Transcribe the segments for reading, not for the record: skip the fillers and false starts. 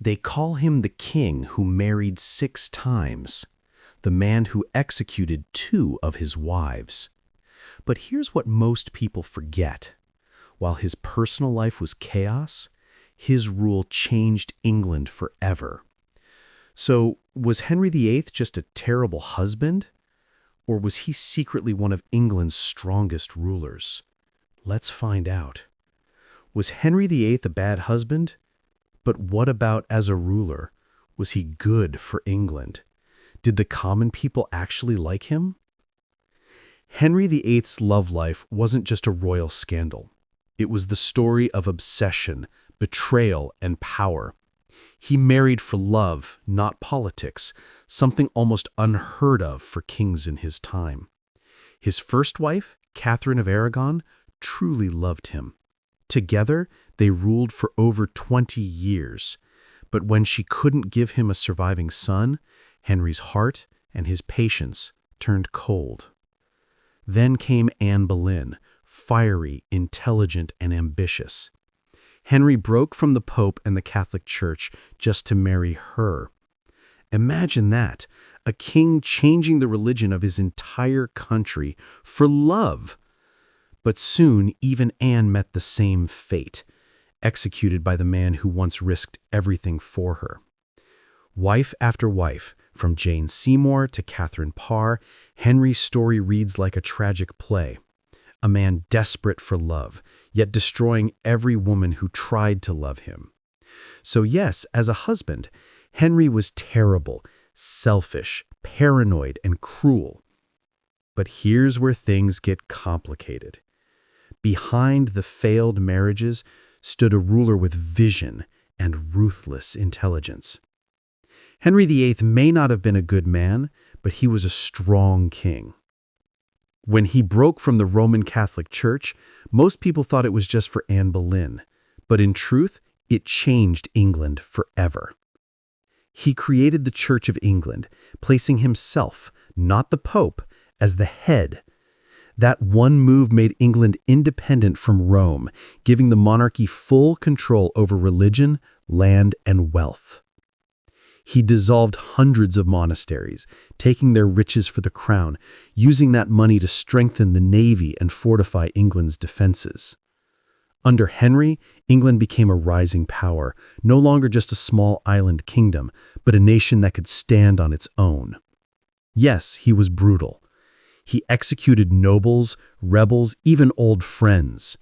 They call him the king who married 6 times, the man who executed 2 of his wives. But here's what most people forget. While his personal life was chaos, his rule changed England forever. So, was Henry VIII just a terrible husband? Or was he secretly one of England's strongest rulers? Let's find out. Was Henry VIII a bad husband? But what about as a ruler? Was he good for England? Did the common people actually like him? Henry VIII's love life wasn't just a royal scandal. It was the story of obsession, betrayal, and power. He married for love, not politics, something almost unheard of for kings in his time. His first wife, Catherine of Aragon, truly loved him. Together, they ruled for over 20 years. But when she couldn't give him a surviving son, Henry's heart and his patience turned cold. Then came Anne Boleyn, fiery, intelligent, and ambitious. Henry broke from the Pope and the Catholic Church just to marry her. Imagine that, a king changing the religion of his entire country for love. But soon, even Anne met the same fate, executed by the man who once risked everything for her. Wife after wife, from Jane Seymour to Catherine Parr, Henry's story reads like a tragic play. A man desperate for love, yet destroying every woman who tried to love him. So yes, as a husband, Henry was terrible, selfish, paranoid, and cruel. But here's where things get complicated. Behind the failed marriages stood a ruler with vision and ruthless intelligence. Henry VIII may not have been a good man, but he was a strong king. When he broke from the Roman Catholic Church, most people thought it was just for Anne Boleyn, but in truth, it changed England forever. He created the Church of England, placing himself, not the Pope, as the head. That one move made England independent from Rome, giving the monarchy full control over religion, land, and wealth. He dissolved hundreds of monasteries, taking their riches for the crown, using that money to strengthen the navy and fortify England's defenses. Under Henry, England became a rising power, no longer just a small island kingdom, but a nation that could stand on its own. Yes, he was brutal. He executed nobles, rebels, even old friends.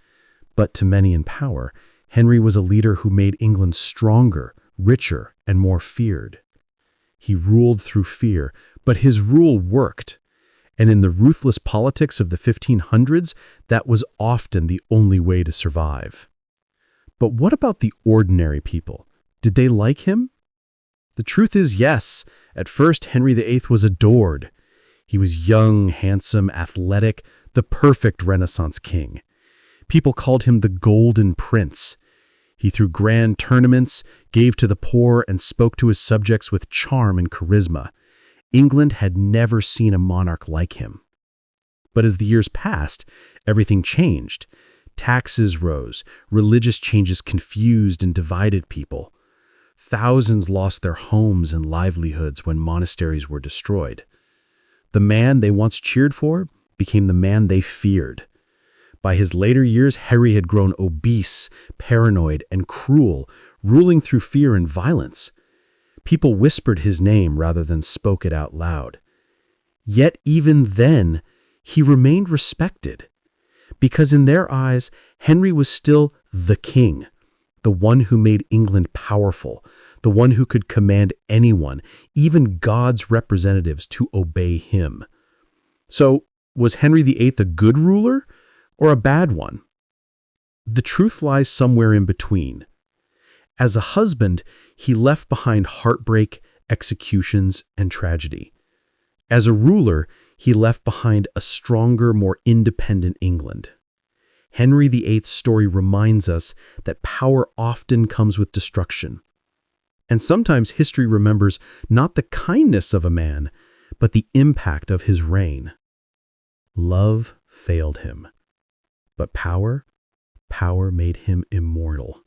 But to many in power, Henry was a leader who made England stronger, richer, and more feared. He ruled through fear, but his rule worked. And in the ruthless politics of the 1500s, that was often the only way to survive. But what about the ordinary people? Did they like him? The truth is yes. At first, Henry VIII was adored. He was young, handsome, athletic, the perfect Renaissance king. People called him the Golden Prince. He threw grand tournaments, gave to the poor, and spoke to his subjects with charm and charisma. England had never seen a monarch like him. But as the years passed, everything changed. Taxes rose, religious changes confused and divided people. Thousands lost their homes and livelihoods when monasteries were destroyed. The man they once cheered for became the man they feared. By his later years, Henry had grown obese, paranoid, and cruel, ruling through fear and violence. People whispered his name rather than spoke it out loud. Yet even then, he remained respected. Because in their eyes, Henry was still the king, the one who made England powerful, the one who could command anyone, even God's representatives, to obey him. So, was Henry VIII a good ruler or a bad one? The truth lies somewhere in between. As a husband, he left behind heartbreak, executions, and tragedy. As a ruler, he left behind a stronger, more independent England. Henry VIII's story reminds us that power often comes with destruction. And sometimes history remembers not the kindness of a man, but the impact of his reign. Love failed him, but power made him immortal.